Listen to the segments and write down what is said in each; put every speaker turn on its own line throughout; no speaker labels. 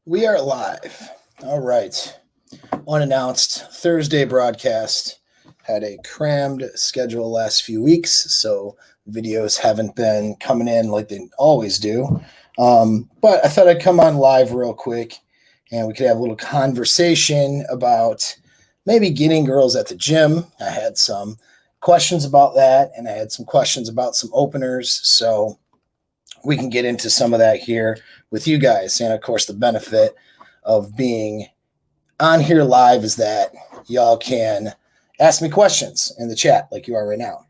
We are live. All right. Unannounced Thursday broadcast. Had a crammed schedule last few weeks, so videos haven't been coming in like they always do. But I thought I'd come on live real quick and we could have a little conversation about maybe getting girls at the gym. I had some questions about that, and I had some questions about some openers. So we can get into some of that here with you guys. And of course, the benefit of being on here live is that y'all can ask me questions in the chat like you are right now.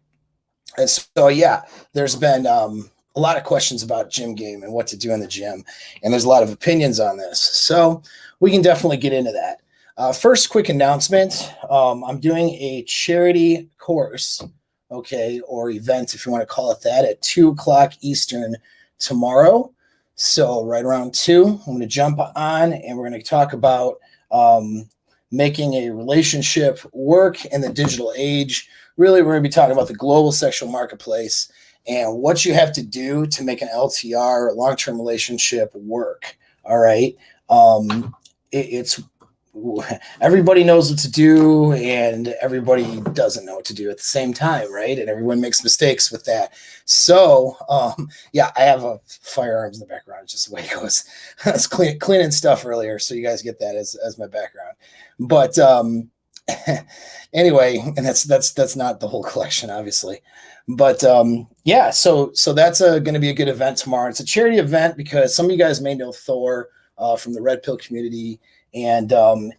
And so, yeah, there's been a lot of questions about gym game and what to do in the gym. And there's a lot of opinions on this. So we can definitely get into that. First, quick announcement. I'm doing a charity course, okay, or event, if you want to call it that, at 2 o'clock Eastern tomorrow. So right around 2, I'm going to jump on and we're going to talk about making a relationship work in the digital age. Really, we're going to be talking about the global sexual marketplace and what you have to do to make an LTR, a long-term relationship, work. All right. It's everybody knows what to do and everybody doesn't know what to do at the same time, right? And everyone makes mistakes with that. So yeah, I have firearms in the background. It's just the way it goes. I was cleaning stuff earlier, so you guys get that as my background. But anyway, and that's not the whole collection, obviously. But yeah, so that's going to be a good event tomorrow. It's a charity event because some of you guys may know Thor from the Red Pill community. And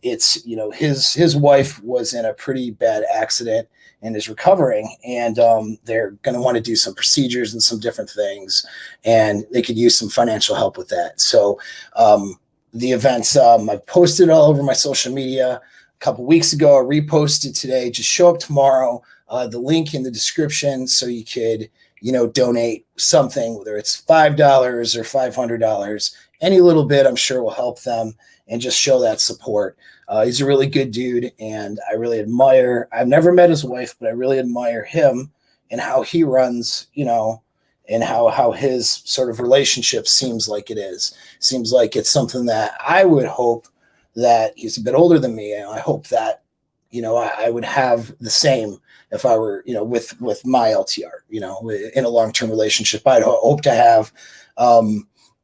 it's, you know, his wife was in a pretty bad accident and is recovering, and they're going to want to do some procedures and some different things, and they could use some financial help with that. So the events, I've posted all over my social media a couple weeks ago. I reposted today. Just show up tomorrow. The link in the description so you could, you know, donate something, whether it's $5 or $500. Any little bit, I'm sure, will help them and just show that support. He's a really good dude, and I really admire. I've never met his wife, but I really admire him and how he runs, you know, and how his sort of relationship seems like it is. Seems like it's something that I would hope that he's a bit older than me, and I hope that, you know, I would have the same if I were, you know, with my LTR, you know, in a long-term relationship. I'd hope to have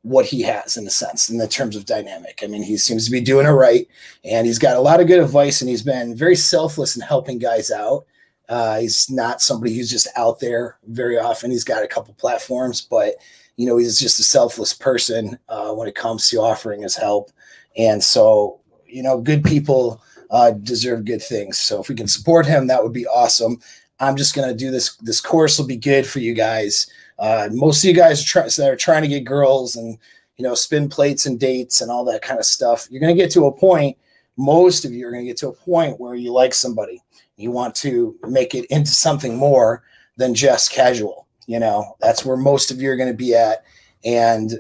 what he has, in a sense, in the terms of dynamic. I mean, he seems to be doing it right, and he's got a lot of good advice, and he's been very selfless in helping guys out. He's not somebody who's just out there very often. He's got a couple platforms, but, you know, he's just a selfless person when it comes to offering his help. And so, you know, good people deserve good things. So if we can support him, that would be awesome. I'm just going to do this. This course will be good for you guys. Most of you guys that are trying to get girls and, you know, spin plates and dates and all that kind of stuff. You're going to get to a point. Most of you are going to get to a point where you like somebody. You want to make it into something more than just casual. You know, that's where most of you are going to be at. And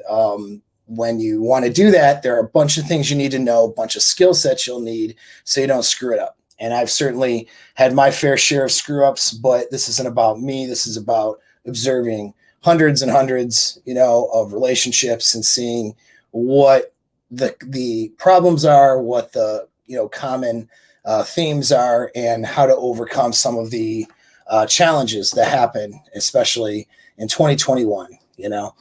when you want to do that, there are a bunch of things you need to know, a bunch of skill sets you'll need so you don't screw it up. And I've certainly had my fair share of screw ups, but this isn't about me. This is about observing hundreds and hundreds, you know, of relationships and seeing what the problems are, what the, you know, common themes are, and how to overcome some of the challenges that happen, especially in 2021, you know,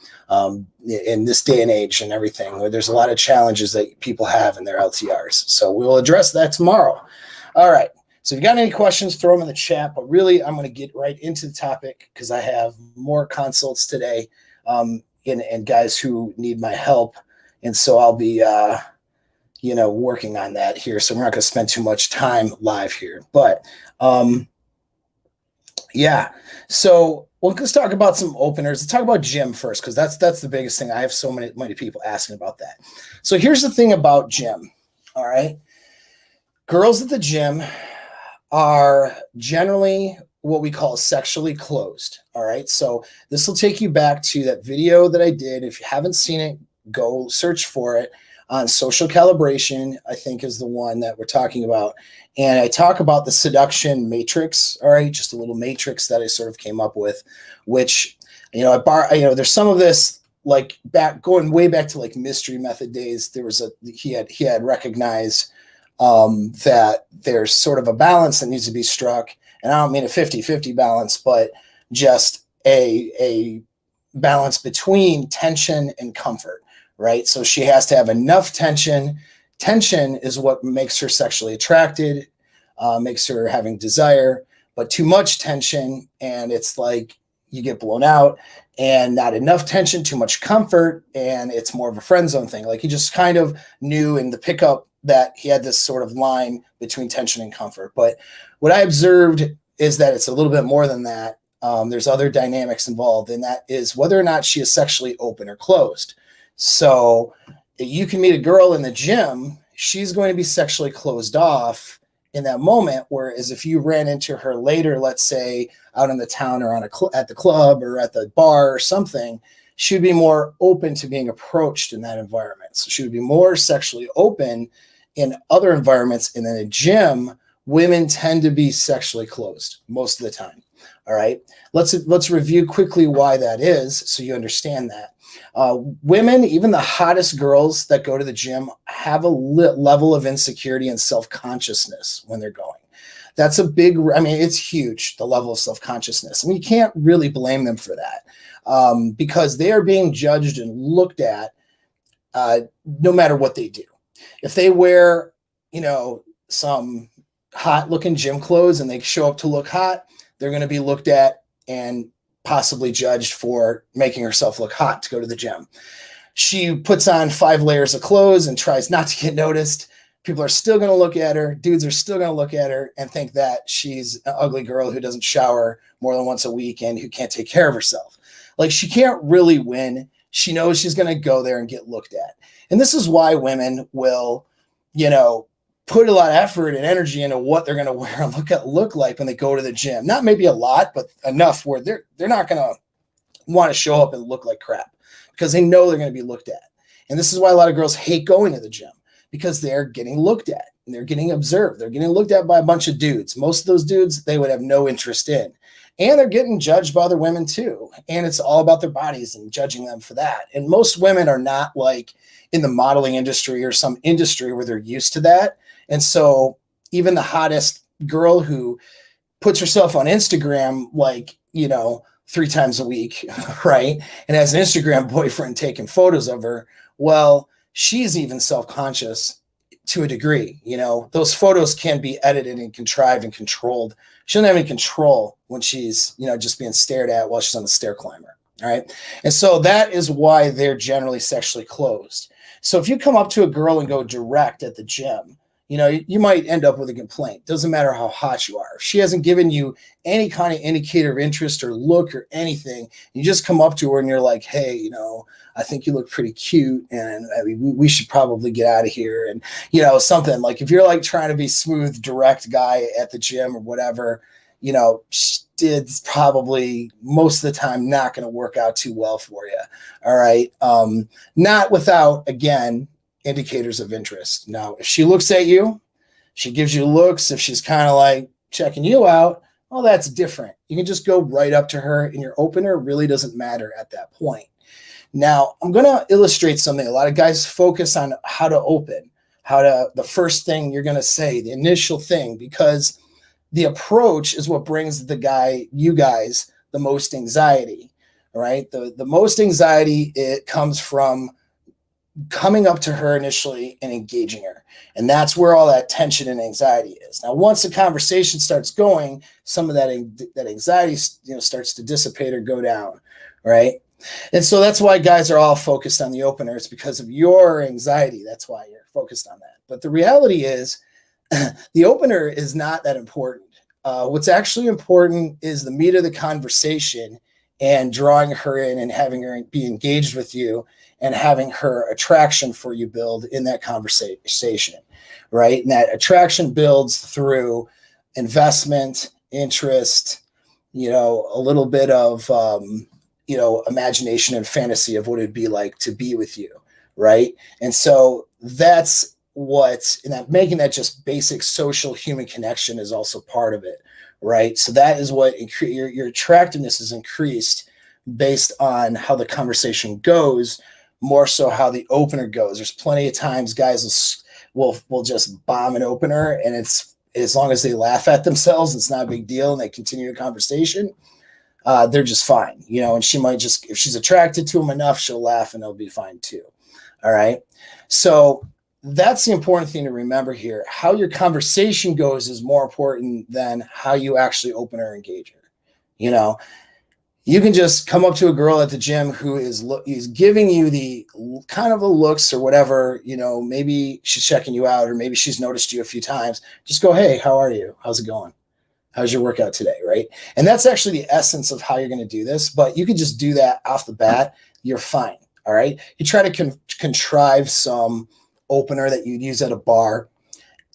in this day and age and everything, where there's a lot of challenges that people have in their LTRs. So we'll address that tomorrow. All right. So if you got any questions, throw them in the chat. But really, I'm going to get right into the topic because I have more consults today and guys who need my help. And so I'll be, you know, working on that here. So we're not going to spend too much time live here. But yeah. So let's talk about some openers. Let's talk about gym first, because that's the biggest thing. I have so many people asking about that. So here's the thing about gym. All right. Girls at the gym are generally what we call sexually closed. All right. So this will take you back to that video that I did. If you haven't seen it, go search for it on Social Calibration, I think is the one that we're talking about. And I talk about the seduction matrix. All right. Just a little matrix that I sort of came up with, which, you know, there's some of this like going way back to like mystery method days, he had recognized that there's sort of a balance that needs to be struck. And I don't mean a 50-50 balance, but just a balance between tension and comfort, right? So she has to have enough tension. Tension is what makes her sexually attracted, makes her having desire, but too much tension and it's like you get blown out, and not enough tension, too much comfort, and it's more of a friend zone thing. Like he just kind of knew in the pickup that he had this sort of line between tension and comfort. But what I observed is that it's a little bit more than that. There's other dynamics involved, and that is whether or not she is sexually open or closed. So you can meet a girl in the gym, she's going to be sexually closed off in that moment, whereas if you ran into her later, let's say out in the town or at the club or at the bar or something, she would be more open to being approached in that environment. So she would be more sexually open in other environments. And in a gym, women tend to be sexually closed most of the time. All right, let's review quickly why that is so you understand that. Women, even the hottest girls that go to the gym, have a level of insecurity and self-consciousness when they're going. That's a big, I mean, it's huge, the level of self-consciousness. I mean, you can't really blame them for that because they are being judged and looked at no matter what they do. If they wear, some hot looking gym clothes and they show up to look hot, they're going to be looked at and possibly judged for making herself look hot to go to the gym. She puts on 5 layers of clothes and tries not to get noticed. People are still going to look at her. Dudes are still going to look at her and think that she's an ugly girl who doesn't shower more than once a week and who can't take care of herself. Like, she can't really win. She knows she's going to go there and get looked at. And this is why women will, put a lot of effort and energy into what they're going to wear and look like when they go to the gym. Not maybe a lot, but enough where they're not going to want to show up and look like crap because they know they're going to be looked at. And this is why a lot of girls hate going to the gym, because they're getting looked at and they're getting observed. They're getting looked at by a bunch of dudes. Most of those dudes, they would have no interest in. And they're getting judged by other women too. And it's all about their bodies and judging them for that. And most women are not like in the modeling industry or some industry where they're used to that. And so even the hottest girl who puts herself on Instagram, 3 times a week, right? And has an Instagram boyfriend taking photos of her. Well, she's even self-conscious to a degree. Those photos can be edited and contrived and controlled. She doesn't have any control when she's, just being stared at while she's on the stair climber. All right. And so that is why they're generally sexually closed. So if you come up to a girl and go direct at the gym, you might end up with a complaint. Doesn't matter how hot you are. If she hasn't given you any kind of indicator of interest or look or anything, you just come up to her and you're like, hey, I think you look pretty cute. And I mean, we should probably get out of here. And, something like if you're like trying to be smooth, direct guy at the gym or whatever, it's probably most of the time not going to work out too well for you. All right. Not without, again, indicators of interest. Now, if she looks at you, she gives you looks, if she's kind of like checking you out, well, that's different. You can just go right up to her and your opener really doesn't matter at that point. Now, I'm going to illustrate something. A lot of guys focus on how to open, the first thing you're going to say, the initial thing, because the approach is what brings you guys the most anxiety, all right? The most anxiety, it comes from coming up to her initially and engaging her. And that's where all that tension and anxiety is. Now, once the conversation starts going, some of that anxiety, starts to dissipate or go down, right? And so that's why guys are all focused on the opener. It's because of your anxiety. That's why you're focused on that. But the reality is the opener is not that important. What's actually important is the meat of the conversation and drawing her in and having her be engaged with you and having her attraction for you build in that conversation, right? And that attraction builds through investment, interest, a little bit of, imagination and fantasy of what it'd be like to be with you, right? And so that's making that just basic social human connection is also part of it, right? So that is what your attractiveness is increased based on how the conversation goes, more so how the opener goes. There's plenty of times guys will just bomb an opener, and it's as long as they laugh at themselves, it's not a big deal, and they continue the conversation. They're just fine, you know. And she might just, if she's attracted to him enough, she'll laugh and they'll be fine too. All right. So that's the important thing to remember here. How your conversation goes is more important than how you actually open or engage her. You know, you can just come up to a girl at the gym who is giving you the kind of the looks or whatever, you know, maybe she's checking you out, or maybe she's noticed you a few times. Just go, hey, how are you? How's it going? How's your workout today? Right. And that's actually the essence of how you're going to do this, but you could just do that off the bat. You're fine. All right. You try to contrive some opener that you'd use at a bar.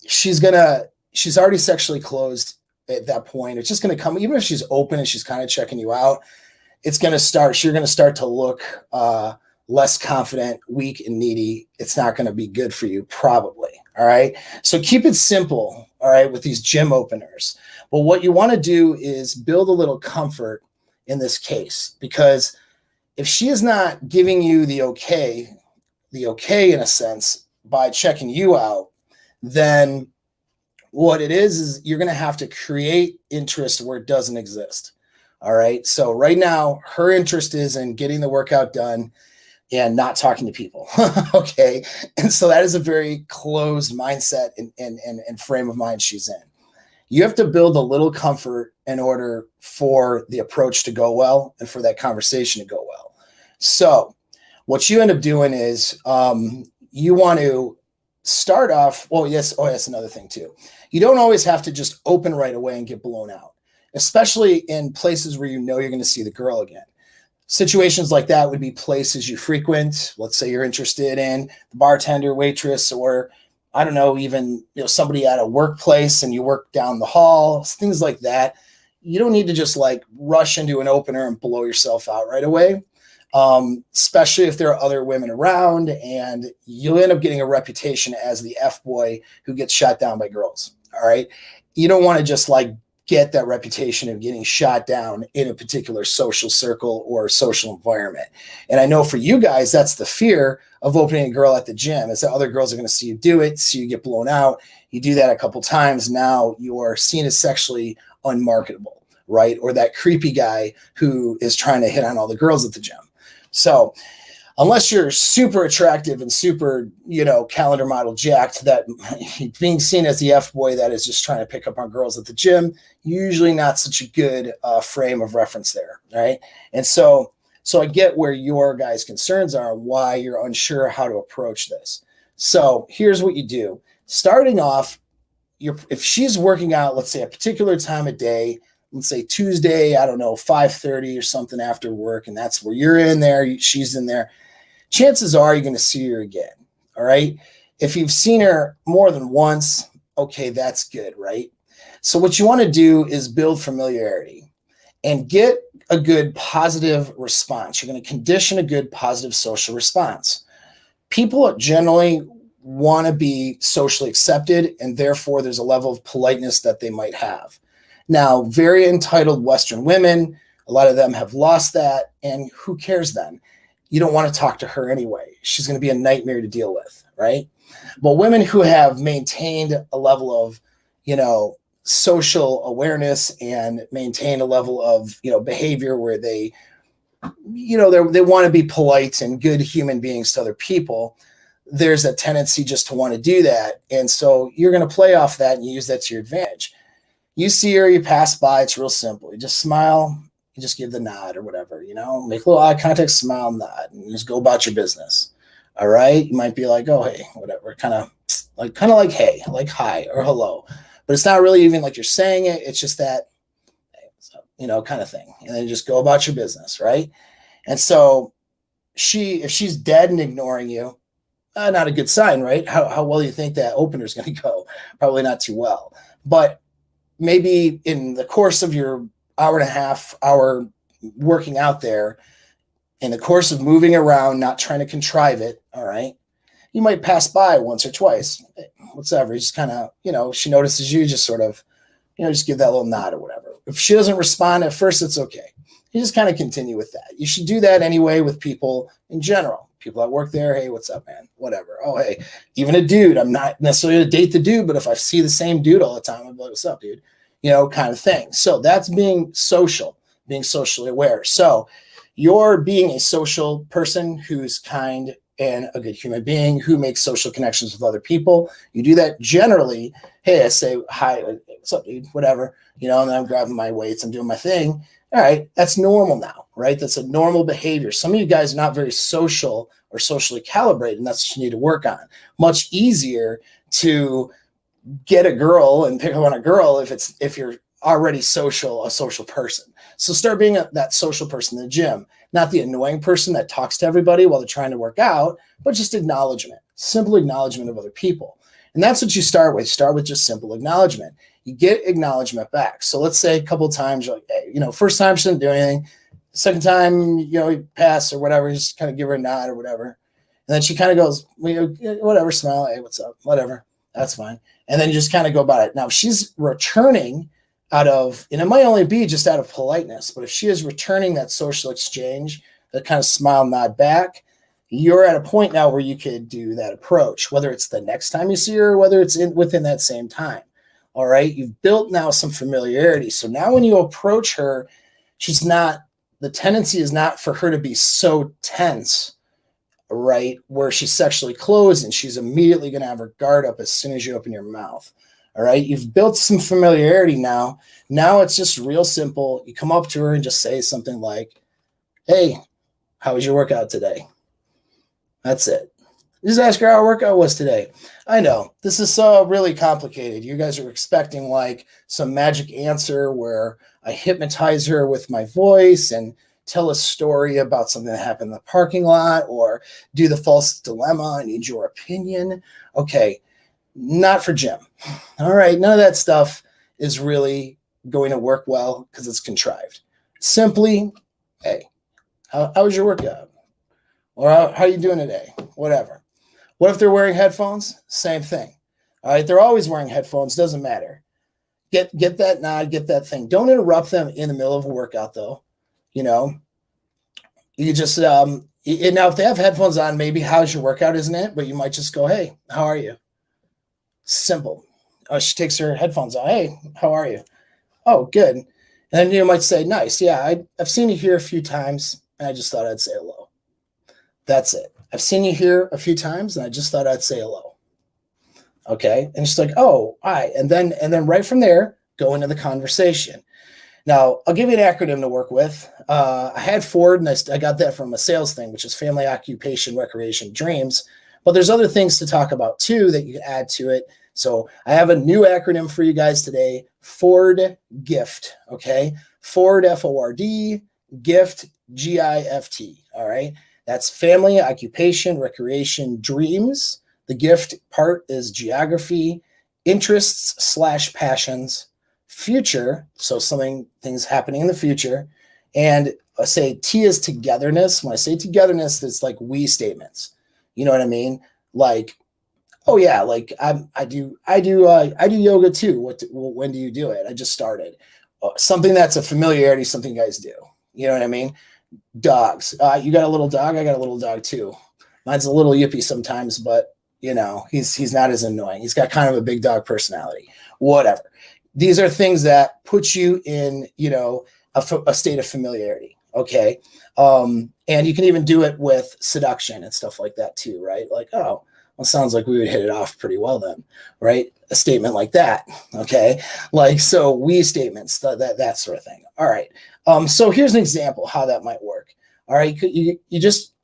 She's already sexually closed at that point. It's just going to come, even if she's open and she's kind of checking you out, you're going to start to look less confident, weak, and needy. It's not going to be good for you, probably. All right. So keep it simple. All right. With these gym openers. But what you want to do is build a little comfort in this case, because if she is not giving you the okay in a sense by checking you out, then what it is you're going to have to create interest where it doesn't exist. All right. So right now, her interest is in getting the workout done and not talking to people. Okay. And so that is a very closed mindset and frame of mind she's in. You have to build a little comfort in order for the approach to go well and for that conversation to go well. So what you end up doing is you want to start off. Well, yes. Oh, that's another thing too. You don't always have to just open right away and get blown out, especially in places where you know you're going to see the girl again. Situations like that would be places you frequent. Let's say you're interested in the bartender, waitress, or I don't know, even somebody at a workplace and you work down the hall, things like that. You don't need to just like rush into an opener and blow yourself out right away, especially if there are other women around, and you'll end up getting a reputation as the F-boy who gets shot down by girls. All right. You don't want to just like get that reputation of getting shot down in a particular social circle or social environment. And I know for you guys, that's the fear of opening a girl at the gym, is that other girls are going to see you do it, see you get blown out. You do that a couple times. Now you are seen as sexually unmarketable, right? Or that creepy guy who is trying to hit on all the girls at the gym. So unless you're super attractive and super, calendar model jacked, that being seen as the F-boy that is just trying to pick up on girls at the gym, usually not such a good frame of reference there, right? And so I get where your guys' concerns are, why you're unsure how to approach this. So here's what you do. Starting off, if she's working out, let's say a particular time of day, let's say Tuesday, 5:30 or something after work, and that's where you're in there, she's in there, chances are you're going to see her again. All right. If you've seen her more than once, okay, that's good, right? So what you want to do is build familiarity and get a good positive response. You're going to condition a good positive social response. People generally want to be socially accepted, and therefore there's a level of politeness that they might have. Now, very entitled Western women, a lot of them have lost that, and who cares then? You don't want to talk to her anyway. She's going to be a nightmare to deal with, right? But women who have maintained a level of, social awareness and maintain a level of, behavior where they, they want to be polite and good human beings to other people, there's a tendency just to want to do that. And so you're going to play off that and use that to your advantage. You see her, you pass by, it's real simple. You just smile, you just give the nod or whatever, make a little eye contact, smile, nod, and just go about your business. All right. You might be like, oh, hey, whatever, kind of like, hey, like hi or hello, but it's not really even like you're saying it. It's just that, kind of thing. And then just go about your business. Right. And so if she's dead and ignoring you, not a good sign, right? How well you think that opener is going to go? Probably not too well, but maybe in the course of your hour and a half hour working out there, in the course of moving around, not trying to contrive it, all right, you might pass by once or twice, whatever. You just kind of, she notices you, just sort of, just give that little nod or whatever. If she doesn't respond at first, it's okay. You just kind of continue with that. You should do that anyway with people in general. People that work there, hey, what's up, man? Whatever. Oh, hey, even a dude. I'm not necessarily to date the dude, but if I see the same dude all the time, I'm like, what's up, dude? You know, kind of thing. So that's being social, being socially aware. So you're being a social person who's kind and a good human being who makes social connections with other people. You do that generally. Hey, I say, hi, what's up, dude? Whatever. You know, and then I'm grabbing my weights. I'm doing my thing. All right, that's normal now, right? That's a normal behavior. Some of you guys are not very social or socially calibrated, and that's what you need to work on. Much easier to get a girl and pick up on a girl if you're already a social person. So start being that social person in the gym, not the annoying person that talks to everybody while they're trying to work out, but just acknowledgement, simple acknowledgement of other people. And that's what you start with. Start with just simple acknowledgement. You get acknowledgement back. So let's say a couple of times, you're like, hey, you know, first time she didn't do anything. Second time, you know, you pass or whatever, just kind of give her a nod or whatever. And then she kind of goes, whatever, smile, hey, what's up, whatever, that's fine. And then you just kind of go about it. Now, if she's returning out of, and it might only be just out of politeness, but if she is returning that social exchange, that kind of smile, nod back, you're at a point now where you could do that approach, whether it's the next time you see her or whether it's within that same time. All right. You've built now some familiarity. So now when you approach her, the tendency is not for her to be so tense, right? Where she's sexually closed and she's immediately going to have her guard up as soon as you open your mouth. All right. You've built some familiarity now. Now it's just real simple. You come up to her and just say something like, hey, how was your workout today? That's it. Just ask her how her workout was today. I know this is really complicated. You guys are expecting like some magic answer where I hypnotize her with my voice and tell a story about something that happened in the parking lot or do the false dilemma. I need your opinion. Okay. Not for Jim. All right. None of that stuff is really going to work well because it's contrived. Simply, hey, how was your workout? Or how are you doing today? Whatever. What if they're wearing headphones? Same thing. All right. They're always wearing headphones. Doesn't matter. Get that nod, get that thing. Don't interrupt them in the middle of a workout though. You know, you just, now if they have headphones on, maybe how's your workout, isn't it? But you might just go, hey, how are you? Simple. Oh, she takes her headphones out. Hey, how are you? Oh, good. And then you might say, nice. Yeah, I've seen you here a few times, and I just thought I'd say hello. That's it. I've seen you here a few times, and I just thought I'd say hello. Okay. And she's like, oh, hi. And then right from there, go into the conversation. Now, I'll give you an acronym to work with. I had Ford, and I got that from a sales thing, which is family, occupation, recreation, dreams. But there's other things to talk about, too, that you can add to it. So I have a new acronym for you guys today, Ford GIFT, okay? Ford, F-O-R-D, GIFT, G-I-F-T, all right? That's family, occupation, recreation, dreams. The GIFT part is geography, interests / passions, future, so things happening in the future, and I say T is togetherness. When I say togetherness, it's like we statements. You know what I mean? Like, oh yeah, like I do yoga too. When do you do it? I just started. Something that's a familiarity, something you guys do. You know what I mean? Dogs. You got a little dog. I got a little dog too. Mine's a little yippy sometimes, but you know he's not as annoying. He's got kind of a big dog personality. Whatever. These are things that put you in a state of familiarity. Okay. And you can even do it with seduction and stuff like that too, right? Like, oh, well, sounds like we would hit it off pretty well then, right? A statement like that, okay? Like, so we statements, that sort of thing. All right. So here's an example how that might work. All right.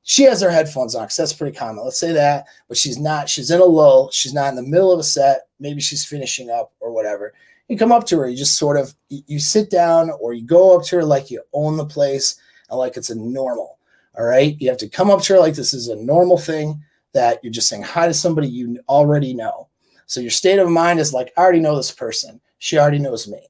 She has her headphones on because that's pretty common. Let's say that, but she's in a lull. She's not in the middle of a set. Maybe she's finishing up or whatever. You come up to her, you just sort of, you sit down or you go up to her like you own the place and like it's a normal. All right. You have to come up to her like this is a normal thing that you're just saying hi to somebody you already know. So your state of mind is like, I already know this person. She already knows me.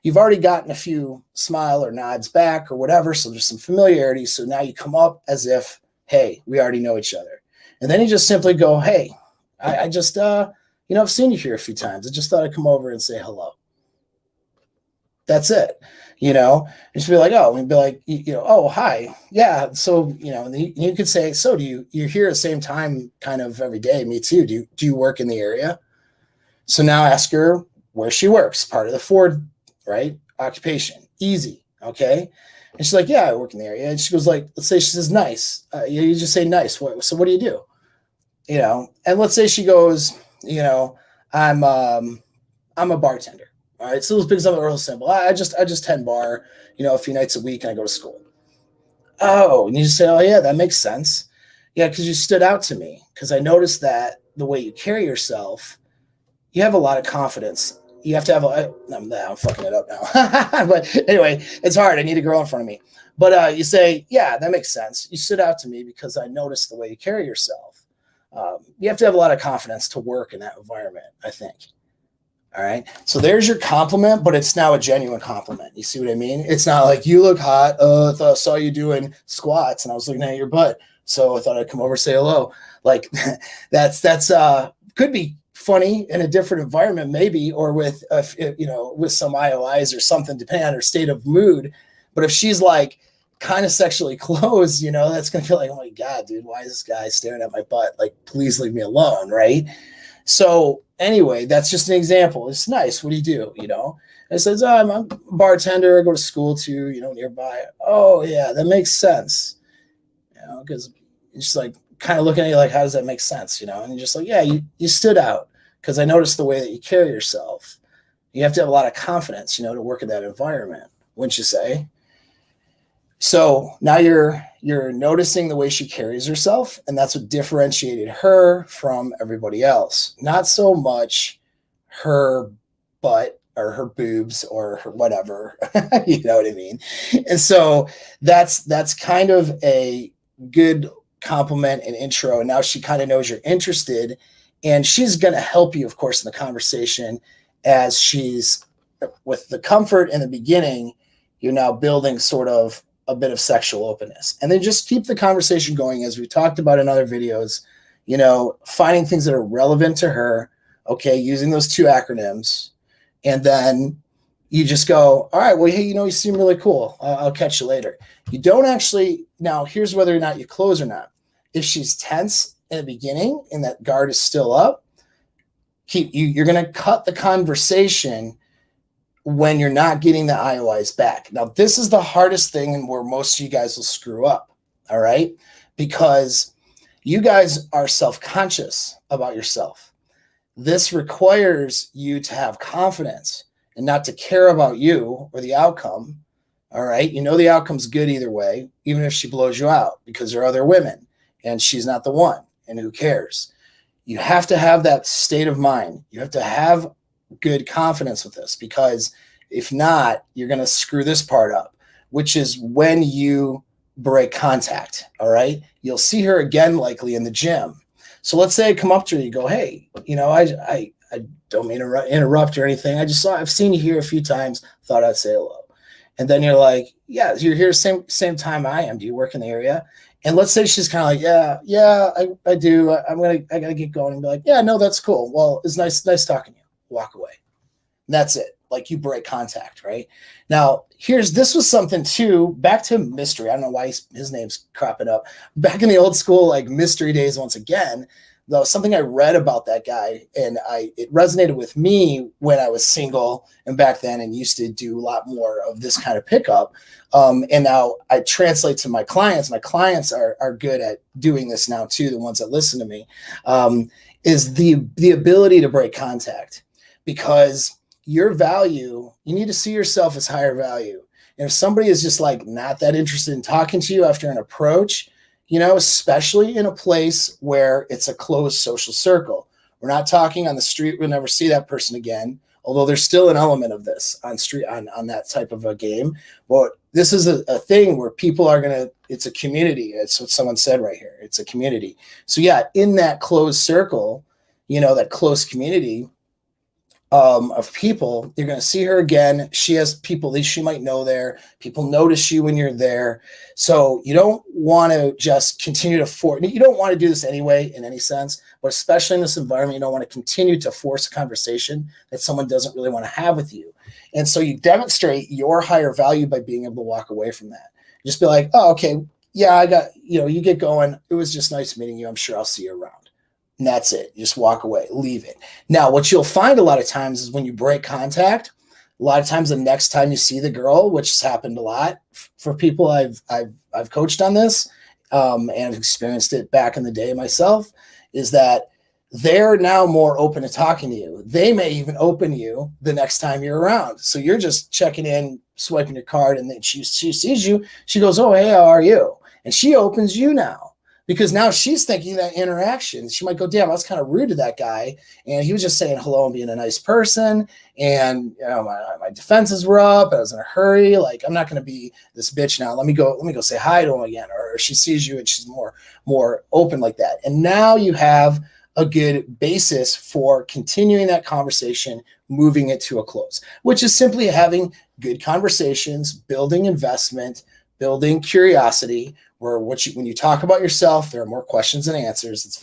You've already gotten a few smile or nods back or whatever. So there's some familiarity. So now you come up as if, hey, we already know each other. And then you just simply go, hey, I just, I've seen you here a few times. I just thought I'd come over and say hello. That's it. Just be like, oh, and be like, oh, hi. Yeah. So, and you could say, so you're here at the same time kind of every day. Me too. Do you work in the area? So now ask her where she works, part of the Ford, right? Occupation. Easy. Okay. And she's like, yeah, I work in the area. And she goes like, let's say she says nice. You just say nice. So what do you do? And let's say she goes, I'm a bartender. All right. So let's pick something real simple. I just tend bar, a few nights a week and I go to school. Oh, and you just say, oh yeah, that makes sense. Yeah. Cause you stood out to me. Cause I noticed that the way you carry yourself, you have a lot of confidence. You have to have I'm fucking it up now. But anyway, it's hard. I need a girl in front of me. But you say, yeah, that makes sense. You stood out to me because I noticed the way you carry yourself. You have to have a lot of confidence to work in that environment, I think. All right. So there's your compliment, but it's now a genuine compliment. You see what I mean? It's not like you look hot. I saw you doing squats and I was looking at your butt. So I thought I'd come over and say hello. Like that's could be funny in a different environment, maybe, or with some IOIs or something, depending on her state of mood. But if she's like kind of sexually closed, that's gonna feel like, oh my God, dude, why is this guy staring at my butt? Like, please leave me alone, right? So anyway, that's just an example. It's nice. What do you do? It says, oh, I'm a bartender. I go to school too, nearby. Oh yeah, that makes sense. Because it's just like kind of looking at you like, how does that make sense? And you're just like, yeah, you stood out because I noticed the way that you carry yourself. You have to have a lot of confidence, to work in that environment, wouldn't you say? So now you're noticing the way she carries herself, and that's what differentiated her from everybody else. Not so much her butt or her boobs or her whatever, you know what I mean? And so that's kind of a good compliment and intro. And now she kind of knows you're interested, and she's going to help you, of course, in the conversation as she's with the comfort in the beginning. You're now building sort of a bit of sexual openness, and then just keep the conversation going as we talked about in other videos, finding things that are relevant to her. Okay. Using those 2 acronyms. And then you just go, all right, well, hey, you seem really cool. I'll catch you later. You don't actually, now here's whether or not you close or not. If she's tense in the beginning and that guard is still up, you're going to cut the conversation when you're not getting the IOIs back. Now, this is the hardest thing and where most of you guys will screw up, all right? Because you guys are self-conscious about yourself. This requires you to have confidence and not to care about you or the outcome, all right? The outcome's good either way, even if she blows you out, because there are other women and she's not the one, and who cares? You have to have that state of mind. You have to have good confidence with this, because if not, you're going to screw this part up, which is when you break contact. All right. You'll see her again, likely in the gym. So let's say I come up to her, you go, hey, I don't mean to interrupt or anything. I've seen you here a few times. Thought I'd say hello. And then you're like, yeah, you're here same time I am. Do you work in the area? And let's say she's kind of like, yeah, I do. I gotta get going, and be like, yeah, no, that's cool. Well, it's nice talking to you. Walk away. And that's it. Like, you break contact, right? Now, this was something too, back to mystery. I don't know why his name's cropping up. Back in the old school, like mystery days, once again, though, something I read about that guy, and it resonated with me when I was single and back then, and used to do a lot more of this kind of pickup. And now I translate to my clients. My clients are good at doing this now too, the ones that listen to me, is the ability to break contact. Because your value, you need to see yourself as higher value. And if somebody is just like not that interested in talking to you after an approach, especially in a place where it's a closed social circle, we're not talking on the street. We'll never see that person again. Although there's still an element of this on that type of a game. But this is a thing where people are it's a community. It's what someone said right here. It's a community. So yeah, in that closed circle, that close community, of people. You're going to see her again. She has people that she might know there. People notice you when you're there. So you don't want to just continue to force. You don't want to do this anyway in any sense, but especially in this environment, you don't want to continue to force a conversation that someone doesn't really want to have with you. And so you demonstrate your higher value by being able to walk away from that. Just be like, oh, okay, yeah, I got, you get going. It was just nice meeting you. I'm sure I'll see you around. And that's it. You just walk away, leave it. Now, what you'll find a lot of times is when you break contact, a lot of times the next time you see the girl, which has happened a lot for people I've coached on this, and experienced it back in the day myself, is that they're now more open to talking to you. They may even open you the next time you're around. So you're just checking in, swiping your card, and then she sees you. She goes, oh, hey, how are you? And she opens you now. Because now she's thinking that interaction. She might go, damn, I was kind of rude to that guy. And he was just saying hello and being a nice person. And my defenses were up. I was in a hurry. Like, I'm not going to be this bitch now. Let me go say hi to him again. Or she sees you and she's more open like that. And now you have a good basis for continuing that conversation, moving it to a close, which is simply having good conversations, building investment, building curiosity, where when you talk about yourself, there are more questions than answers. It's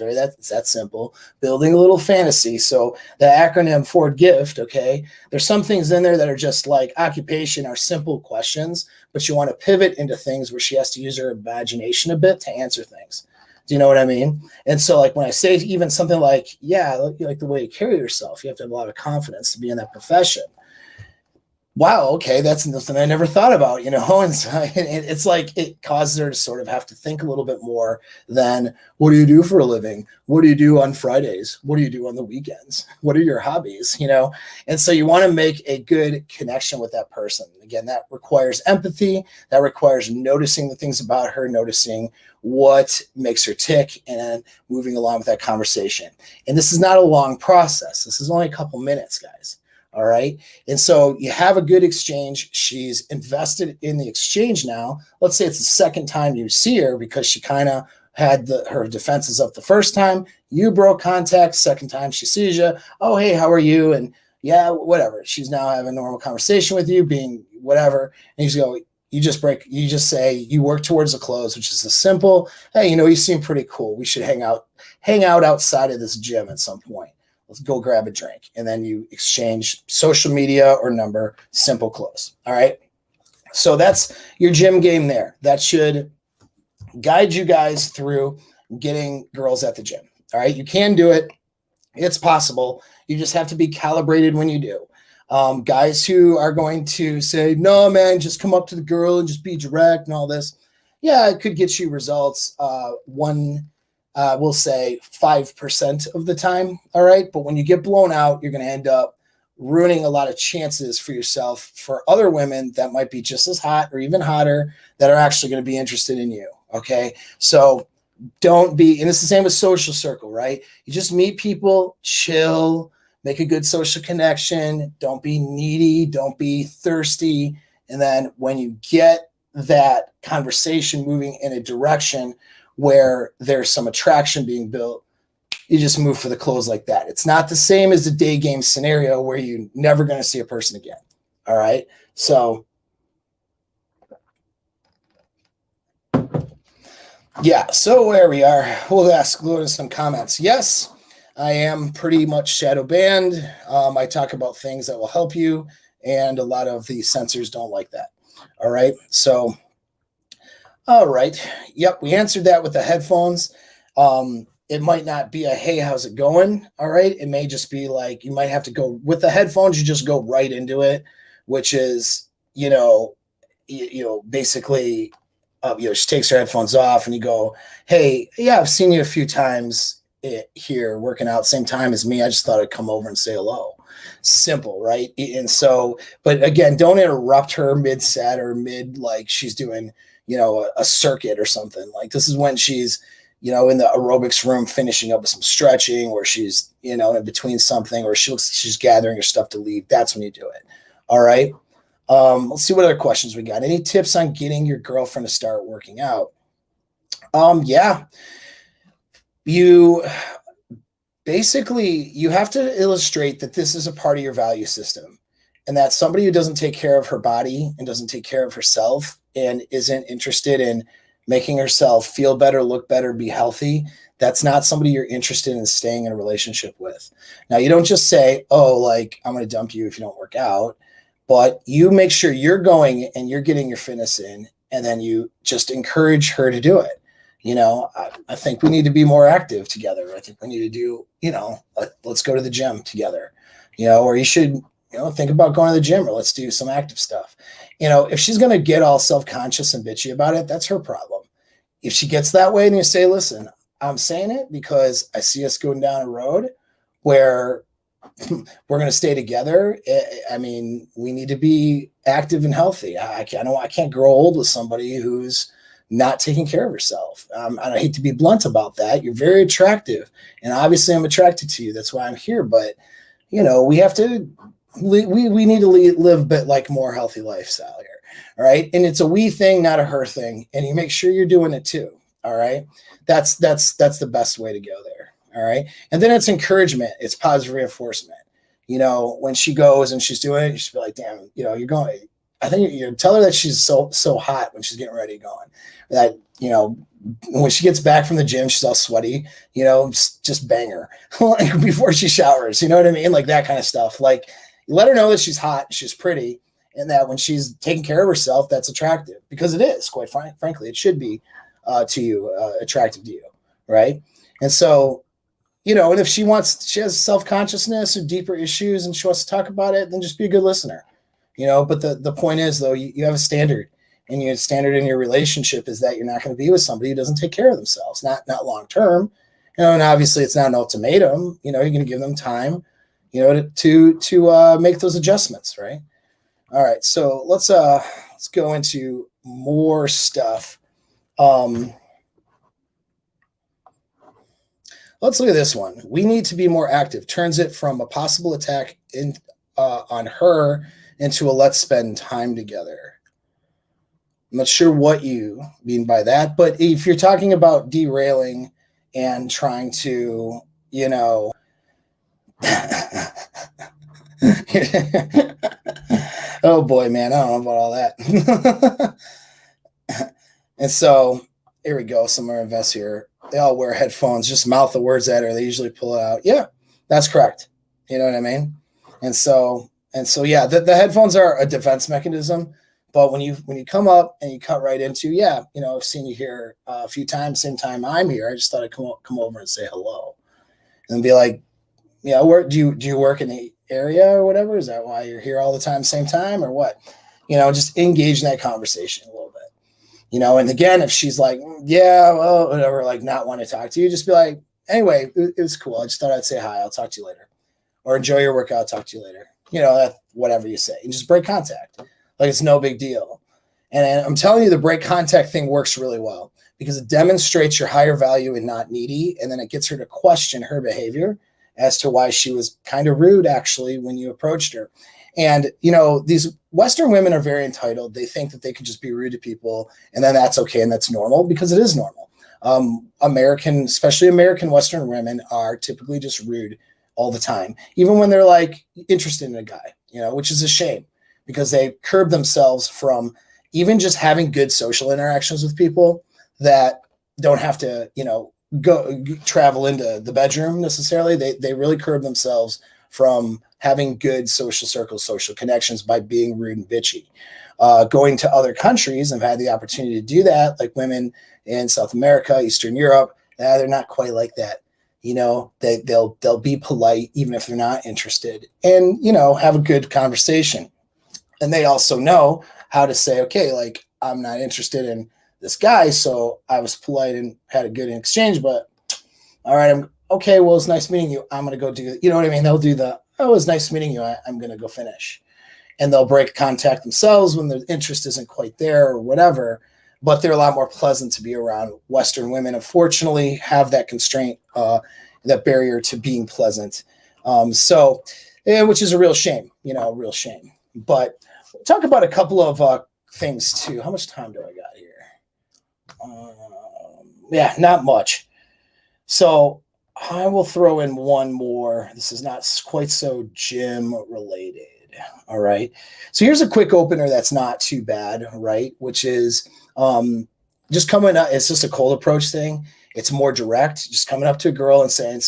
that simple. Building a little fantasy. So the acronym Ford Gift, okay, there's some things in there that are just like occupation are simple questions, but you want to pivot into things where she has to use her imagination a bit to answer things. Do you know what I mean? And so like when I say even something like, yeah, like the way you carry yourself, you have to have a lot of confidence to be in that profession. Wow, okay, that's something I never thought about, and so it's like it causes her to sort of have to think a little bit more than, what do you do for a living? What do you do on Fridays? What do you do on the weekends? What are your hobbies? And so you want to make a good connection with that person. Again, that requires empathy. That requires noticing the things about her, noticing what makes her tick, and moving along with that conversation. And this is not a long process. This is only a couple minutes, guys. All right. And so you have a good exchange. She's invested in the exchange now. Let's say it's the second time you see her because she kind of had her defenses up the first time. You broke contact. Second time she sees you. Oh, hey, how are you? And yeah, whatever. She's now having a normal conversation with you, being whatever. And you just say you work towards a close, which is a simple, hey, you seem pretty cool. We should hang out outside of this gym at some point. Let's go grab a drink. And then you exchange social media or number, simple close. All right. So that's your gym game there. That should guide you guys through getting girls at the gym. All right. You can do it. It's possible. You just have to be calibrated when you do. Guys who are going to say, no, man, just come up to the girl and just be direct and all this. Yeah, it could get you results. We'll say 5% of the time. All right. But when you get blown out, you're going to end up ruining a lot of chances for yourself for other women that might be just as hot or even hotter that are actually going to be interested in you. Okay. So don't be, and it's the same with social circle, right? You just meet people, chill, make a good social connection. Don't be needy. Don't be thirsty. And then when you get that conversation moving in a direction where there's some attraction being built, you just move for the close like that. It's not the same as the day game scenario where you're never going to see a person again. All right. So yeah. So where we are, we'll go to some comments. Yes, I am pretty much shadow banned. I talk about things that will help you, and a lot of the censors don't like that. All right. So all right. Yep. We answered that with the headphones. It might not be a, hey, how's it going? All right. It may just be like, you might have to go with the headphones. You just go right into it, which is, basically, she takes her headphones off and you go, hey, yeah, I've seen you a few times here working out same time as me. I just thought I'd come over and say hello. Simple, right? And so, but again, don't interrupt her mid-set or like she's doing, a circuit or something. Like this is when she's, in the aerobics room finishing up with some stretching, or she's, in between something, or she's gathering her stuff to leave. That's when you do it. All right. Let's see what other questions we got. Any tips on getting your girlfriend to start working out? Yeah. Basically, you have to illustrate that this is a part of your value system, and that somebody who doesn't take care of her body and doesn't take care of herself and isn't interested in making herself feel better, look better, be healthy, that's not somebody you're interested in staying in a relationship with. Now, you don't just say, oh, like, I'm going to dump you if you don't work out, but you make sure you're going and you're getting your fitness in, and then you just encourage her to do it. I think we need to be more active together. I think we need to do, let's go to the gym together, or you should, think about going to the gym, or let's do some active stuff. If she's going to get all self-conscious and bitchy about it, that's her problem. If she gets that way and you say, listen, I'm saying it because I see us going down a road where we're going to stay together. I mean, we need to be active and healthy. I can't grow old with somebody who's not taking care of herself. I hate to be blunt about that. You're very attractive, and obviously I'm attracted to you. That's why I'm here. But, we have to, we need to live a bit like more healthy lifestyle here. All right. And it's a we thing, not a her thing. And you make sure you're doing it too. All right. That's the best way to go there. All right. And then it's encouragement. It's positive reinforcement. When she goes and she's doing it, you should be like, damn, you're going. I think you tell her that she's so hot when she's getting ready going. That, when she gets back from the gym, she's all sweaty, just bang her like before she showers. You know what I mean? Like that kind of stuff. Like, let her know that she's hot, she's pretty, and that when she's taking care of herself, that's attractive, because it is, quite frankly, it should be to you, attractive to you, right? And so, and if she has self-consciousness or deeper issues and she wants to talk about it, then just be a good listener, But the point is, though, you have a standard, and your standard in your relationship is that you're not going to be with somebody who doesn't take care of themselves, not long term, and obviously it's not an ultimatum. You're going to give them time, to make those adjustments, right? All right, so let's go into more stuff. Let's look at this one. We need to be more active. Turns it from a possible attack on her into a let's spend time together. I'm not sure what you mean by that, but if you're talking about derailing and trying to, oh boy, man, I don't know about all that. And so here we go. Some of our investors here, they all wear headphones, just mouth the words at her. They usually pull it out. Yeah, that's correct. You know what I mean? And so yeah, the headphones are a defense mechanism. But when you come up and you cut right into, I've seen you here a few times, same time I'm here. I just thought I'd come over and say hello, and be like, where do you work in the area or whatever? Is that why you're here all the time, same time, or what? Just engage in that conversation a little bit. And again, if she's like, yeah, well, whatever, like not want to talk to you, just be like, anyway, it was cool. I just thought I'd say hi. I'll talk to you later, or enjoy your workout. I'll talk to you later. Whatever you say, and just break contact. Like it's no big deal. And I'm telling you, the break contact thing works really well because it demonstrates your higher value and not needy. And then it gets her to question her behavior as to why she was kind of rude, actually, when you approached her. And, these Western women are very entitled. They think that they could just be rude to people and then that's okay. And that's normal, because it is normal. Especially American Western women are typically just rude all the time, even when they're like interested in a guy, which is a shame, because they curb themselves from even just having good social interactions with people that don't have to, go travel into the bedroom necessarily. They really curb themselves from having good social circles, social connections by being rude and bitchy. Going to other countries, I've had the opportunity to do that, like women in South America, Eastern Europe. They're not quite like that. They'll be polite even if they're not interested, and have a good conversation. And they also know how to say, okay, like, I'm not interested in this guy, so I was polite and had a good exchange, but all right, I'm okay. Well, it's nice meeting you. I'm going to go do, what I mean? They'll do it was nice meeting you. I'm going to go finish. And they'll break contact themselves when the interest isn't quite there or whatever, but they're a lot more pleasant to be around. Western women, unfortunately, have that constraint, that barrier to being pleasant. Which is a real shame, real shame. But we'll talk about a couple of things too. How much time do I got here? Not much. So I will throw in one more. This is not quite so gym related. All right. So here's a quick opener that's not too bad, right? Which is um, just coming up. It's just a cold approach thing. It's more direct. Just coming up to a girl and saying,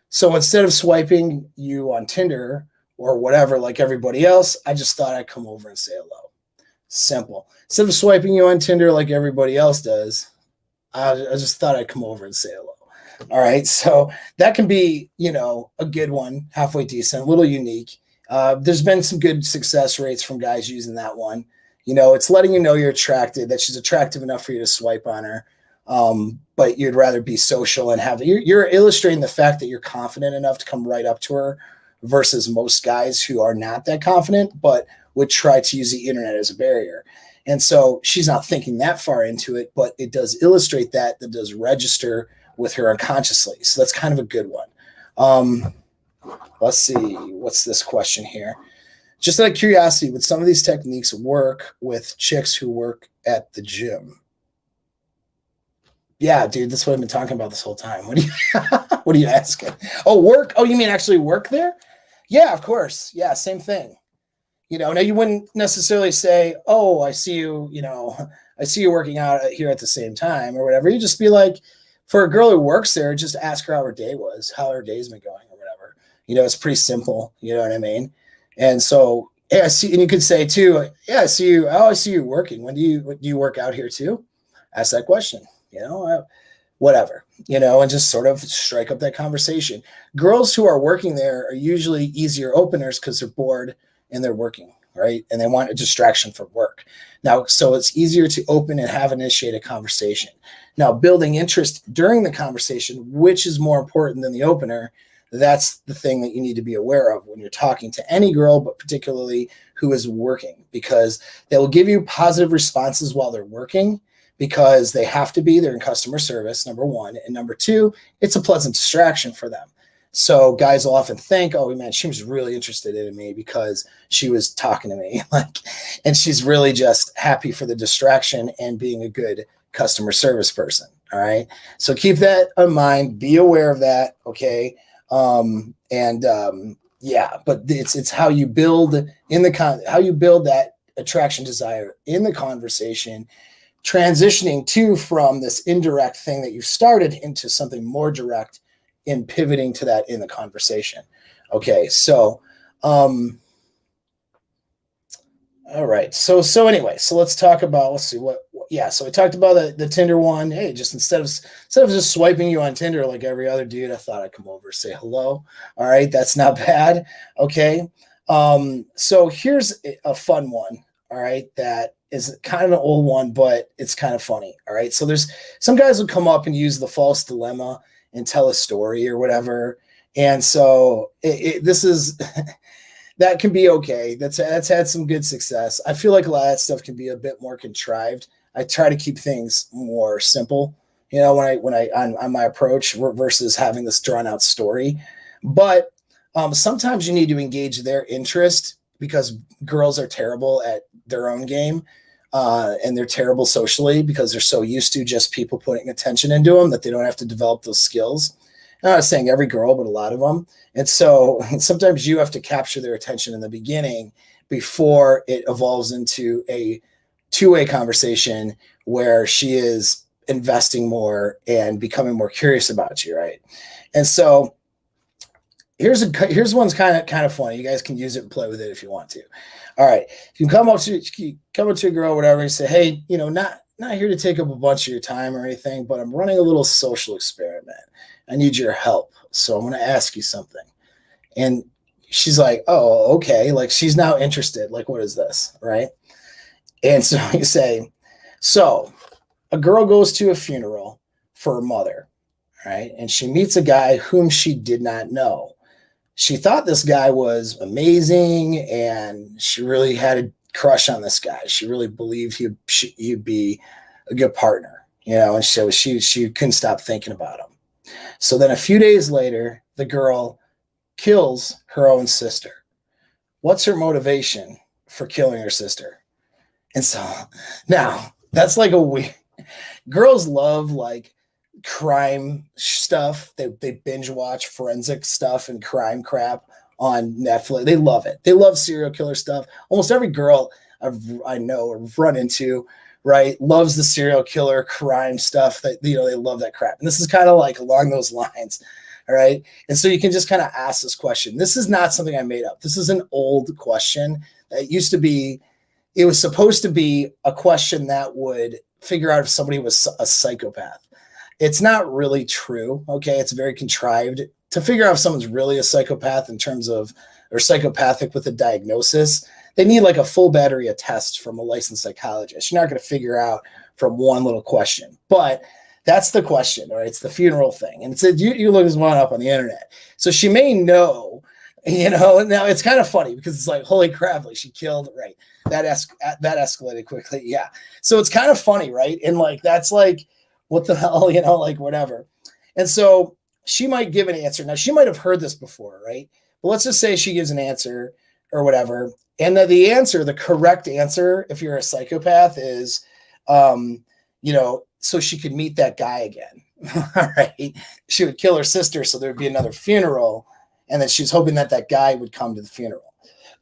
so instead of swiping you on Tinder or whatever, like everybody else, I just thought I'd come over and say hello. Simple. Instead of swiping you on Tinder like everybody else does, I just thought I'd come over and say hello. All right. So that can be, a good one, halfway decent, a little unique. There's been some good success rates from guys using that one. It's letting you know you're attracted, that she's attractive enough for you to swipe on her. But you'd rather be social and you're illustrating the fact that you're confident enough to come right up to her versus most guys who are not that confident, but would try to use the internet as a barrier. And so she's not thinking that far into it, but it does illustrate that does register with her unconsciously. So that's kind of a good one. Let's see. What's this question here? Just out of curiosity, would some of these techniques work with chicks who work at the gym? Yeah, dude, that's what I've been talking about this whole time. What are you asking? Oh, work? Oh, you mean actually work there? Yeah, of course. Yeah, same thing. Now you wouldn't necessarily say, "Oh, I see you, I see you working out here at the same time," or whatever. You just be like, for a girl who works there, just ask her how her day was, how her day's been going, or whatever. It's pretty simple. You know what I mean? And so, yeah, I see, and you could say too, "Yeah, I see you. Oh, I see you working. When do you work out here too?" Ask that question. Whatever, and just sort of strike up that conversation. Girls who are working there are usually easier openers because they're bored and they're working, right? And they want a distraction from work. Now, so it's easier to open and initiate a conversation. Now, building interest during the conversation, which is more important than the opener, that's the thing that you need to be aware of when you're talking to any girl, but particularly who is working, because they will give you positive responses while they're working, because they have to be. They're in customer service, number one. And number two, it's a pleasant distraction for them. So guys will often think, "Oh man, she was really interested in me because she was talking to me." And she's really just happy for the distraction and being a good customer service person. All right. So keep that in mind. Be aware of that. Okay. Yeah, but it's how you build how you build that attraction desire in the conversation, transitioning from this indirect thing that you started into something more direct in pivoting to that in the conversation. Okay, so all right. So anyway, so let's talk about, let's see yeah, so we talked about the Tinder one. Hey, just instead of just swiping you on Tinder like every other dude, I thought I'd come over, say hello. All right, that's not bad. Okay. So here's a fun one, all right, that is kind of an old one, but it's kind of funny. All right. So there's some guys will come up and use the false dilemma and tell a story or whatever. And so this is that can be okay. That's had some good success. I feel like a lot of that stuff can be a bit more contrived. I try to keep things more simple, when I on my approach versus having this drawn out story. But sometimes you need to engage their interest, because girls are terrible at their own game. And they're terrible socially because they're so used to just people putting attention into them that they don't have to develop those skills. I'm not saying every girl, but a lot of them. And so sometimes you have to capture their attention in the beginning before it evolves into a two-way conversation where she is investing more and becoming more curious about you, right? And so here's one's kind of funny. You guys can use it and play with it if you want to. All right, you come up to a girl, whatever, and say, "Hey, not here to take up a bunch of your time or anything, but I'm running a little social experiment. I need your help. So I'm going to ask you something." And she's like, "Oh, okay." Like, she's now interested. Like, what is this? Right. And so you say, "So a girl goes to a funeral for her mother, right? And she meets a guy whom she did not know. She thought this guy was amazing and she really had a crush on this guy. She really believed he'd be a good partner, and so she couldn't stop thinking about him. So then a few days later, the girl kills her own sister. What's her motivation for killing her sister?" And so now that's like girls love like crime stuff. They binge watch forensic stuff and crime crap on Netflix. They love it. They love serial killer stuff. Almost every girl I know or run into, right, loves the serial killer crime stuff. That they love that crap. And this is kind of like along those lines. All right. And so you can just kind of ask this question. This is not something I made up. This is an old question. It used to be, it was supposed to be a question that would figure out if somebody was a psychopath. It's not really true. Okay. It's very contrived to figure out if someone's really a psychopath in terms of, or psychopathic with a diagnosis. They need like a full battery of tests from a licensed psychologist. You're not going to figure out from one little question, but that's the question, right? It's the funeral thing. And it said, you look this one up on the internet. So she may know, now it's kind of funny because it's like, holy crap, like she killed, right? That escalated quickly. Yeah. So it's kind of funny, right? And like, that's like, what the hell, like whatever. And so she might give an answer. Now she might have heard this before, right? But let's just say she gives an answer or whatever. And the correct answer, if you're a psychopath, is, so she could meet that guy again. All right. She would kill her sister, so there would be another funeral. And then she was hoping that guy would come to the funeral.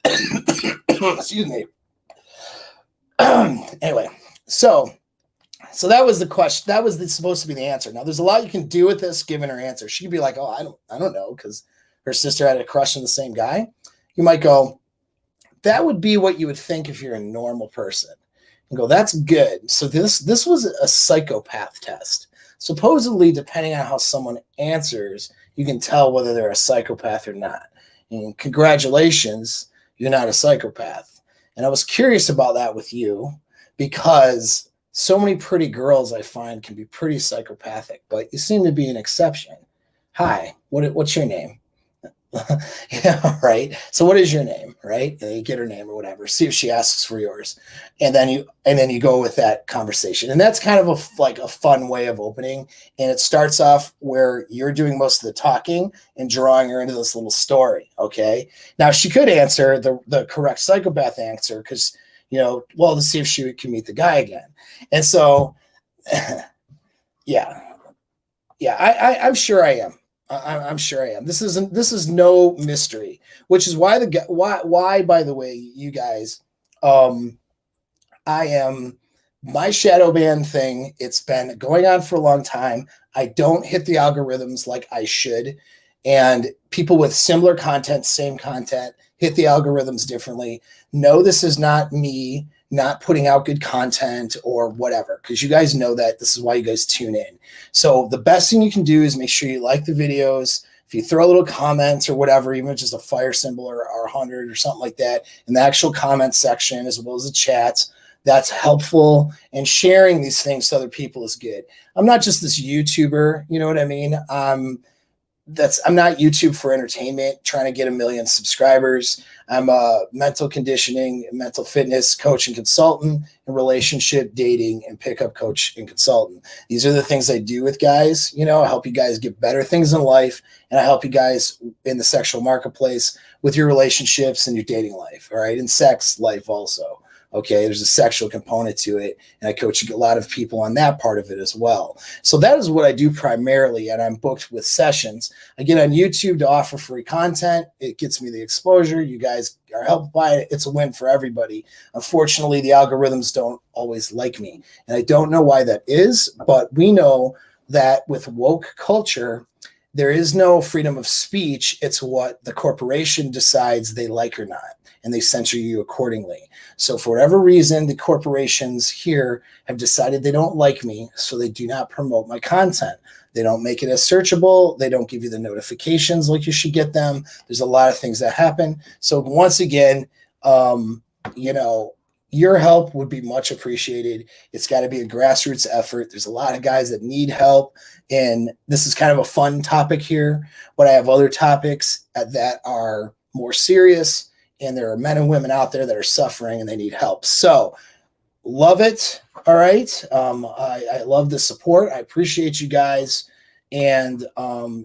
Excuse me. Anyway, so that was the question. That was supposed to be the answer. Now, there's a lot you can do with this given her answer. She could be like, oh, I don't know, because her sister had a crush on the same guy. You might go, that would be what you would think if you're a normal person. And go, that's good. So this was a psychopath test. Supposedly, depending on how someone answers, you can tell whether they're a psychopath or not. And congratulations, you're not a psychopath. And I was curious about that with you because so many pretty girls I find can be pretty psychopathic, but you seem to be an exception. Hi, what's your name? Yeah, right. So what is your name, right? And then you get her name or whatever. See if she asks for yours, and then you go with that conversation. And that's kind of a fun way of opening. And it starts off where you're doing most of the talking and drawing her into this little story. Okay. Now she could answer the correct psychopath answer because to see if she can meet the guy again. And so, yeah, I'm sure I am. I'm sure I am. This is no mystery, which is why by the way, you guys, I am my shadow ban thing. It's been going on for a long time. I don't hit the algorithms like I should. And people with similar content, same content, hit the algorithms differently. No, this is not me not putting out good content or whatever, because you guys know that this is why you guys tune in. So the best thing you can do is make sure you like the videos. If you throw a little comments or whatever, even just a fire symbol or 100 or something like that in the actual comment section, as well as the chats, that's helpful. And sharing these things to other people is good. I'm not just this YouTuber, you know what I mean? I'm not YouTube for entertainment, trying to get 1 million subscribers. I'm a mental conditioning, mental fitness coach and consultant, and relationship, dating, and pickup coach and consultant. These are the things I do with guys. I help you guys get better things in life, and I help you guys in the sexual marketplace with your relationships and your dating life, all right, and sex life also. Okay, there's a sexual component to it, and I coach a lot of people on that part of it as well. So that is what I do primarily, and I'm booked with sessions. I get on YouTube to offer free content. It gets me the exposure. You guys are helped by it. It's a win for everybody. Unfortunately, the algorithms don't always like me, and I don't know why that is, but we know that with woke culture, there is no freedom of speech. It's what the corporation decides they like or not, and they censor you accordingly. So for whatever reason, the corporations here have decided they don't like me, so they do not promote my content. They don't make it as searchable. They don't give you the notifications like you should get them. There's a lot of things that happen. So once again, your help would be much appreciated. It's got to be a grassroots effort. There's a lot of guys that need help, and this is kind of a fun topic here, but I have other topics that are more serious. And there are men and women out there that are suffering and they need help. So love it. All right. I love the support. I appreciate you guys. And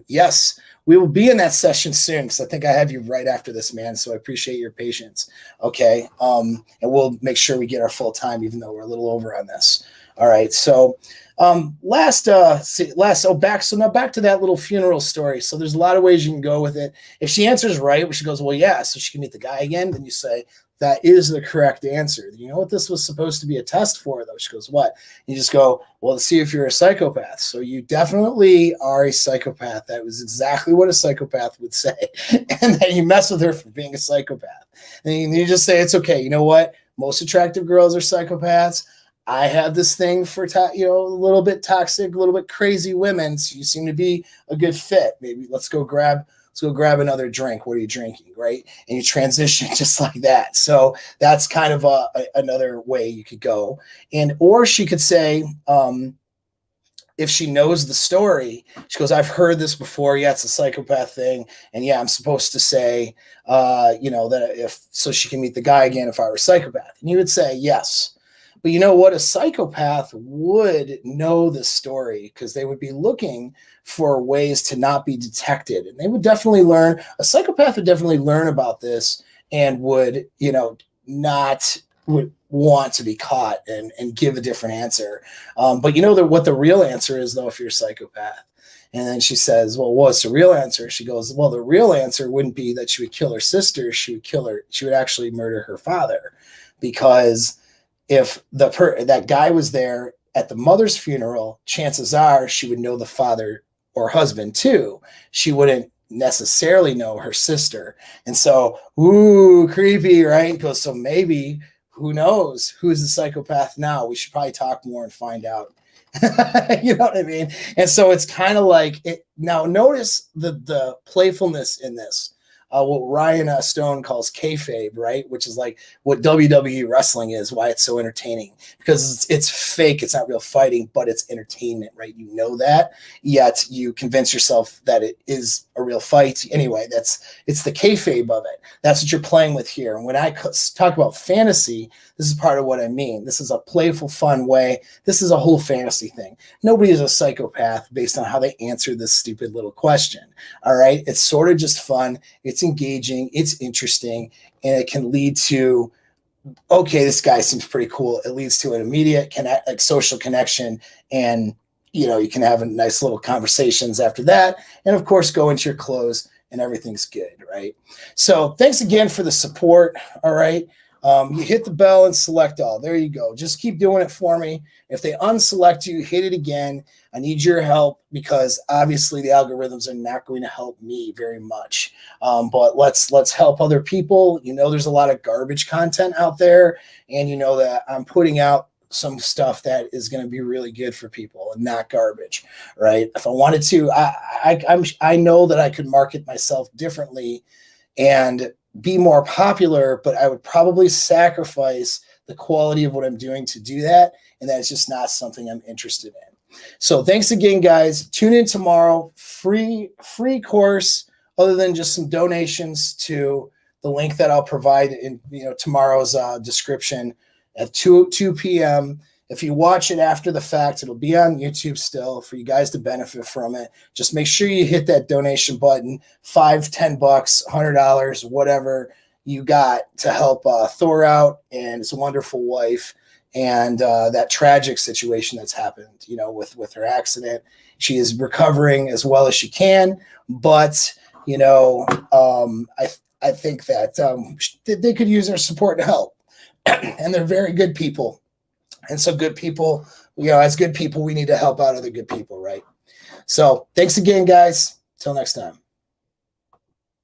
yes, we will be in that session soon because I think I have you right after this, man. So I appreciate your patience. Okay. And we'll make sure we get our full time, even though we're a little over on this. All right. So Now back to that little funeral story. So there's a lot of ways you can go with it. If she answers right, she goes, well, yeah, so she can meet the guy again. Then you say, that is the correct answer. You know what this was supposed to be a test for, though? She goes, what? You just go, well, to see if you're a psychopath. So you definitely are a psychopath. That was exactly what a psychopath would say. And then you mess with her for being a psychopath. And you just say, it's okay. You know what? Most attractive girls are psychopaths. I have this thing for, a little bit toxic, a little bit crazy women. So you seem to be a good fit. Maybe let's go grab another drink. What are you drinking? Right. And you transition just like that. So that's kind of another way you could go. Or she could say, if she knows the story, she goes, I've heard this before. Yeah, it's a psychopath thing. And yeah, I'm supposed to say, that so she can meet the guy again if I were a psychopath. And you would say, yes. But you know what? A psychopath would know the story because they would be looking for ways to not be detected. And they would definitely learn, a psychopath would definitely learn about this and would, would want to be caught and give a different answer. But what the real answer is, though, if you're a psychopath. And then she says, well, what's the real answer? She goes, well, the real answer wouldn't be that she would kill her sister. She would actually murder her father, because if that guy was there at the mother's funeral, chances are she would know the father or husband too. She wouldn't necessarily know her sister. And so, ooh, creepy, right? Goes, so maybe, who knows who's the psychopath now? We should probably talk more and find out. You know what I mean? And so it's kind of like it. Now notice the playfulness in this. What Ryan Stone calls kayfabe, right? Which is like what WWE wrestling is, why it's so entertaining. Because it's fake, it's not real fighting, but it's entertainment, right? You know that, yet you convince yourself that it is a real fight. Anyway, it's the kayfabe of it. That's what you're playing with here. And when I talk about fantasy, this is part of what I mean. This is a playful, fun way. This is a whole fantasy thing. Nobody is a psychopath based on how they answer this stupid little question. All right? It's sort of just fun. It's engaging. It's interesting. And it can lead to, okay, this guy seems pretty cool. It leads to an immediate social connection. And, you can have a nice little conversations after that. And, of course, go into your clothes and everything's good, right? So thanks again for the support. All right. You hit the bell and select all. There you go. Just keep doing it for me. If they unselect you, hit it again. I need your help because obviously the algorithms are not going to help me very much. But let's help other people. There's a lot of garbage content out there, and that I'm putting out some stuff that is going to be really good for people and not garbage, right? If I wanted to, I know that I could market myself differently and be more popular, but I would probably sacrifice the quality of what I'm doing to do that. And that's just not something I'm interested in. So thanks again, guys. Tune in tomorrow. Free course, other than just some donations to the link that I'll provide in tomorrow's description at 2 p.m. If you watch it after the fact, it'll be on YouTube still for you guys to benefit from it. Just make sure you hit that donation button, $5, $10, $100, whatever you got to help Thor out and his wonderful wife and that tragic situation that's happened, with her accident. She is recovering as well as she can, but, I think that they could use their support and help. And they're very good people. And so good people, as good people, we need to help out other good people, right? So thanks again, guys. Till next time.